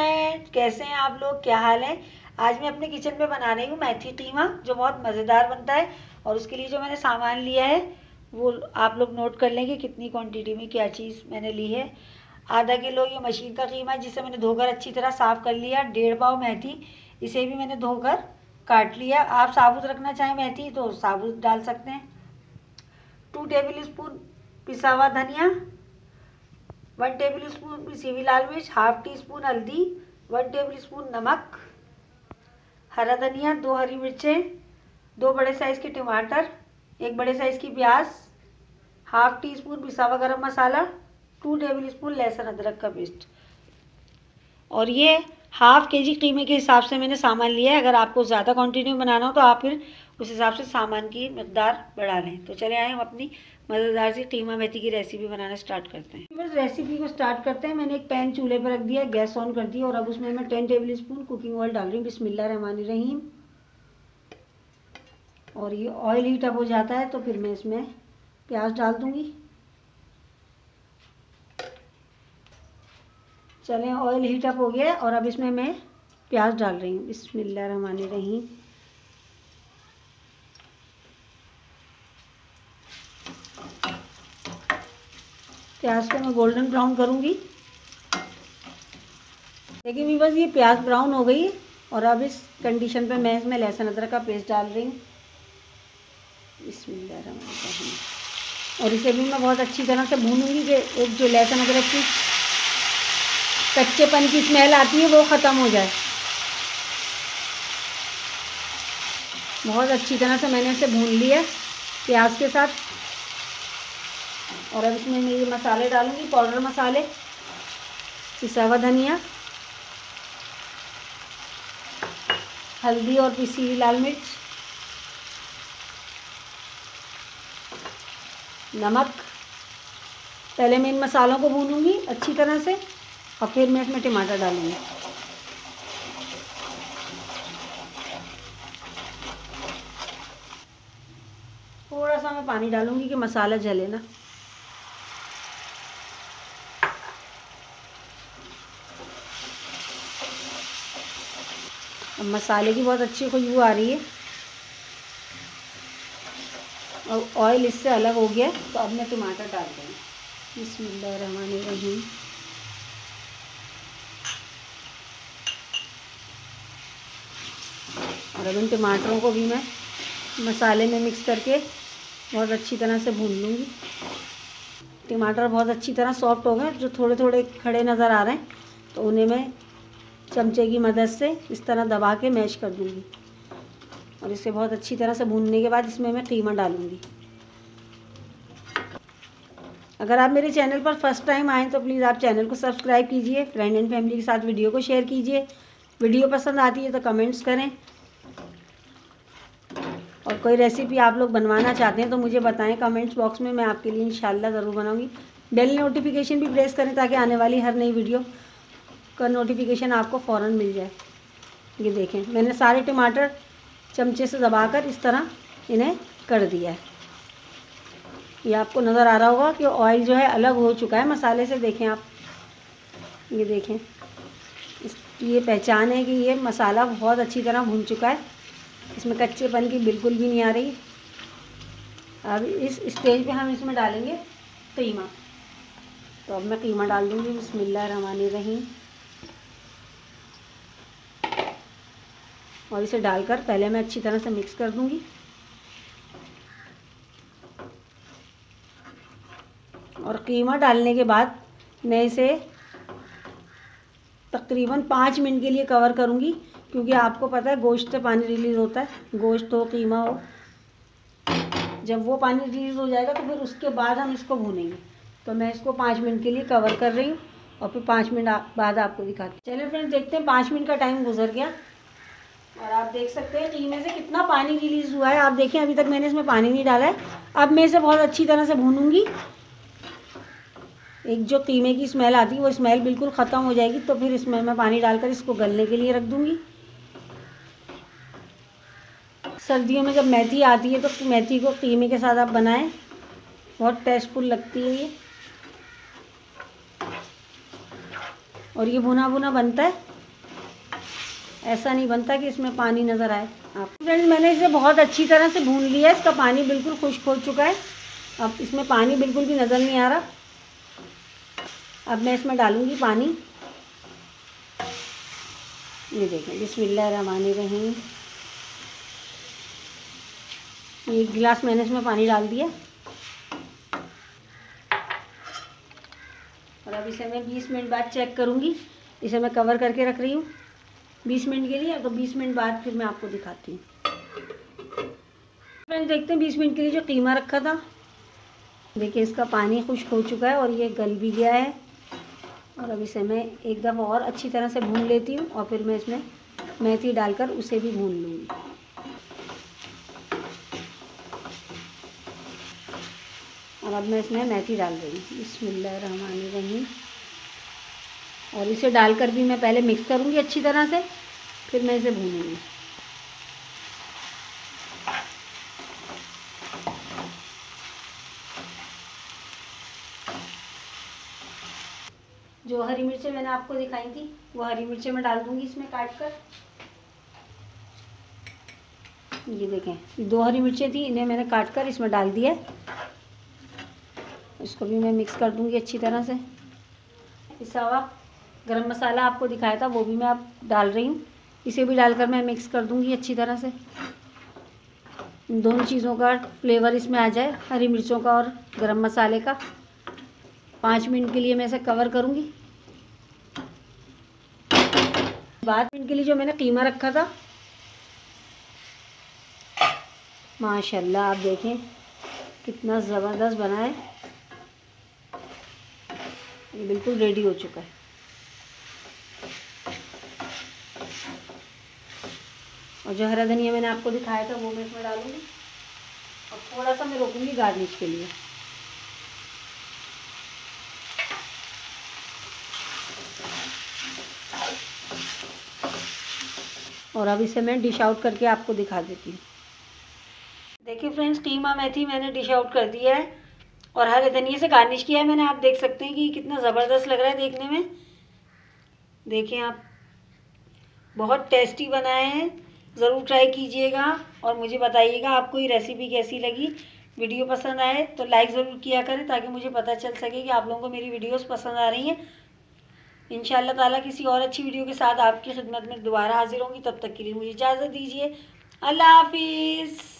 Friend, कैसे हैं आप लोग, क्या हाल है। आज मैं अपने किचन में बना रही हूँ मेथी कीमा, जो बहुत मज़ेदार बनता है। और उसके लिए जो मैंने सामान लिया है वो आप लोग नोट कर लेंगे कितनी क्वांटिटी में क्या चीज़ मैंने ली है। आधा किलो ये मशीन का कीमा है, जिसे मैंने धोकर अच्छी तरह साफ़ कर लिया। 1.5 पाव मेथी, इसे भी मैंने धोकर काट लिया। आप साबुत रखना चाहें मेथी तो साबुत डाल सकते हैं। 2 टेबल स्पून पिसा हुआ धनिया, 1 टेबल स्पून पिसी हुई लाल मिर्च, हाफ टी स्पून हल्दी, 1 टेबल स्पून नमक, हरा धनिया, 2 हरी मिर्चें, 2 बड़े साइज़ के टमाटर, 1 बड़े साइज़ की प्याज, हाफ टी स्पून पिसा हुआ गरम मसाला, 2 टेबल स्पून लहसुन अदरक का पेस्ट। और ये हाफ केजी कीमे के हिसाब से मैंने सामान लिया है। अगर आपको ज़्यादा क्वांटिटी में बनाना हो तो आप फिर उस हिसाब से सामान की मिकदार बढ़ा लें। तो चले आए हम अपनी मज़ेदार सी कीमा मेथी की रेसिपी बनाना स्टार्ट करते हैं। बस रेसिपी को स्टार्ट करते हैं। मैंने एक पैन चूल्हे पर रख दिया, गैस ऑन कर दी और अब उसमें मैं 10 टेबल स्पून कुकिंग ऑयल डाल रही हूँ। बिस्मिल्लाहिर्रहमानिर्रहीम। और ये ऑयल हीट अप हो जाता है तो फिर मैं इसमें प्याज डाल दूँगी। चलें, ऑयल हीट अप हो गया और अब इसमें मैं प्याज डाल रही हूँ। बिस्मिल्लाहिर्रहमानिर्रहीम। प्याज को मैं गोल्डन ब्राउन करूँगी। देखिए भी बस ये प्याज ब्राउन हो गई है और अब इस कंडीशन पे मैं इसमें लहसुन अदरक का पेस्ट डाल रही हूँ। बिस्मिल्लाहिर्रहमानिर्रहीम। और इसे भी मैं बहुत अच्छी तरह से भूनूंगी कि एक जो लहसुन अदरक की कच्चेपन की स्मेल आती है वो ख़त्म हो जाए। बहुत अच्छी तरह से मैंने इसे भून लिया प्याज के साथ। और अब इसमें मैं ये मसाले डालूंगी, पाउडर मसाले, पिसा हुआ धनिया, हल्दी और पिसी हुई लाल मिर्च, नमक। पहले मैं इन मसालों को भूनूंगी अच्छी तरह से और फिर मैं इसमें टमाटर डालूंगी। थोड़ा सा मैं पानी डालूंगी कि मसाला जले ना। अब मसाले की बहुत अच्छी खुशबू आ रही है और ऑयल इससे अलग हो गया तो अब मैं टमाटर डाल दूँगी। बिस्मिल्लाहिर्रहमानिर्रहीम। और अब इन टमाटरों को भी मैं मसाले में मिक्स करके बहुत अच्छी तरह से भून लूँगी। टमाटर बहुत अच्छी तरह सॉफ्ट हो गए, जो थोड़े थोड़े खड़े नज़र आ रहे हैं तो उन्हें मैं चमचे की मदद से इस तरह दबा के मैश कर दूँगी। और इसे बहुत अच्छी तरह से भूनने के बाद इसमें मैं कीमा डालूँगी। अगर आप मेरे चैनल पर फर्स्ट टाइम आएँ तो प्लीज़ आप चैनल को सब्सक्राइब कीजिए, फ्रेंड एंड फैमिली के साथ वीडियो को शेयर कीजिए। वीडियो पसंद आती है तो कमेंट्स करें और कोई रेसिपी आप लोग बनवाना चाहते हैं तो मुझे बताएं कमेंट्स बॉक्स में, मैं आपके लिए इंशाल्लाह ज़रूर बनाऊंगी। बेल नोटिफिकेशन भी प्रेस करें ताकि आने वाली हर नई वीडियो का नोटिफिकेशन आपको फ़ौरन मिल जाए। ये देखें, मैंने सारे टमाटर चमचे से दबाकर इस तरह इन्हें कर दिया है। ये आपको नज़र आ रहा होगा कि ऑयल जो है अलग हो चुका है मसाले से। देखें आप, ये देखें, ये पहचान है कि ये मसाला बहुत अच्छी तरह भून चुका है, इसमें कच्चेपन की बिल्कुल भी नहीं आ रही। अब इस स्टेज पे हम इसमें डालेंगे कीमा। तो अब मैं कीमा डाल दूँगी। बिस्मिल्लाहिर्रहमानिर्रहीम। और इसे डालकर पहले मैं अच्छी तरह से मिक्स कर दूँगी। और कीमा डालने के बाद मैं इसे तकरीबन 5 मिनट के लिए कवर करूँगी, क्योंकि आपको पता है गोश्त से पानी रिलीज़ होता है। गोश्त हो, कीमा हो, जब वो पानी रिलीज़ हो जाएगा तो फिर उसके बाद हम इसको भूनेंगे। तो मैं इसको 5 मिनट के लिए कवर कर रही हूँ और फिर 5 मिनट बाद आपको दिखाती हूँ। चलिए फ्रेंड्स, देखते हैं 5 मिनट का टाइम गुजर गया और आप देख सकते हैं कीमे से कितना पानी रिलीज़ हुआ है। आप देखें, अभी तक मैंने इसमें पानी नहीं डाला है। अब मैं इसे बहुत अच्छी तरह से भूनूँगी। एक जो कीमे की स्मेल आती है वो स्मेल बिल्कुल ख़त्म हो जाएगी तो फिर इसमें मैं पानी डालकर इसको गलने के लिए रख दूँगी। सर्दियों में जब मेथी आती है तो मेथी को कीमे के साथ आप बनाएं, बहुत टेस्टफुल लगती है ये। और ये भुना भुना बनता है ऐसा नहीं बनता कि इसमें पानी नज़र आए आप। फ्रेंड्स मैंने इसे बहुत अच्छी तरह से भून लिया है, इसका पानी बिल्कुल खुश्क हो चुका है। अब इसमें पानी बिल्कुल भी नज़र नहीं आ रहा। अब मैं इसमें डालूँगी पानी। ये देखें, बिस्मिल्लाहिर्रहमानिर्रहीम। 1 गिलास मैंने इसमें पानी डाल दिया और अब इसे मैं 20 मिनट बाद चेक करूँगी। इसे मैं कवर करके रख रही हूँ 20 मिनट के लिए, तो 20 मिनट बाद फिर मैं आपको दिखाती हूँ। फ्रेंड्स देखते हैं 20 मिनट के लिए जो कीमा रखा था, देखिए इसका पानी खुश्क हो चुका है और ये गल भी गया है। और अब इसे मैं एक दफ़ा और अच्छी तरह से भून लेती हूँ और फिर मैं इसमें मेथी डालकर उसे भी भून लूँगी। और अब मैं इसमें मेथी डाल रही हूँ, बिस्मिल्लाहिर्रहमानिर्रहीम। और इसे डालकर भी मैं पहले मिक्स करूँगी अच्छी तरह से, फिर मैं इसे भूनूँगी। जो हरी मिर्चें मैंने आपको दिखाई थी वो हरी मिर्चें मैं डाल दूँगी इसमें काट कर। ये देखें 2 हरी मिर्चें थी, इन्हें मैंने काट कर इसमें डाल दिया है। इसको भी मैं मिक्स कर दूँगी अच्छी तरह से। पिसा हुआ गरम मसाला आपको दिखाया था वो भी मैं अब डाल रही हूँ, इसे भी डालकर मैं मिक्स कर दूँगी अच्छी तरह से। इन दोनों चीज़ों का फ्लेवर इसमें आ जाए, हरी मिर्चों का और गरम मसाले का। 5 मिनट के लिए मैं इसे कवर करूँगी। 5 मिनट के लिए जो मैंने कीमा रखा था, माशाल्लाह आप देखें कितना ज़बरदस्त बना है। ये बिल्कुल रेडी हो चुका है। और जो हरा धनिया मैंने आपको दिखाया था वो मैं इसमें डालूँगी और थोड़ा सा मैं रोकूँगी गार्निश के लिए। और अब इसे मैं डिश आउट करके आपको दिखा देती हूँ। देखिए फ्रेंड्स, कीमा मेथी मैंने डिश आउट कर दिया है और हरे धनिया से गार्निश किया है मैंने। आप देख सकते हैं कि कितना ज़बरदस्त लग रहा है देखने में। देखिए आप, बहुत टेस्टी बनाए हैं, ज़रूर ट्राई कीजिएगा और मुझे बताइएगा आपको ये रेसिपी कैसी लगी। वीडियो पसंद आए तो लाइक ज़रूर किया करें ताकि मुझे पता चल सके कि आप लोगों को मेरी वीडियोस पसंद आ रही हैं। इंशाअल्लाह ताला किसी और अच्छी वीडियो के साथ आपकी खिदमत में दोबारा हाजिर होंगी। तब तक के लिए मुझे इजाज़त दीजिए। अल्लाह हाफिज़।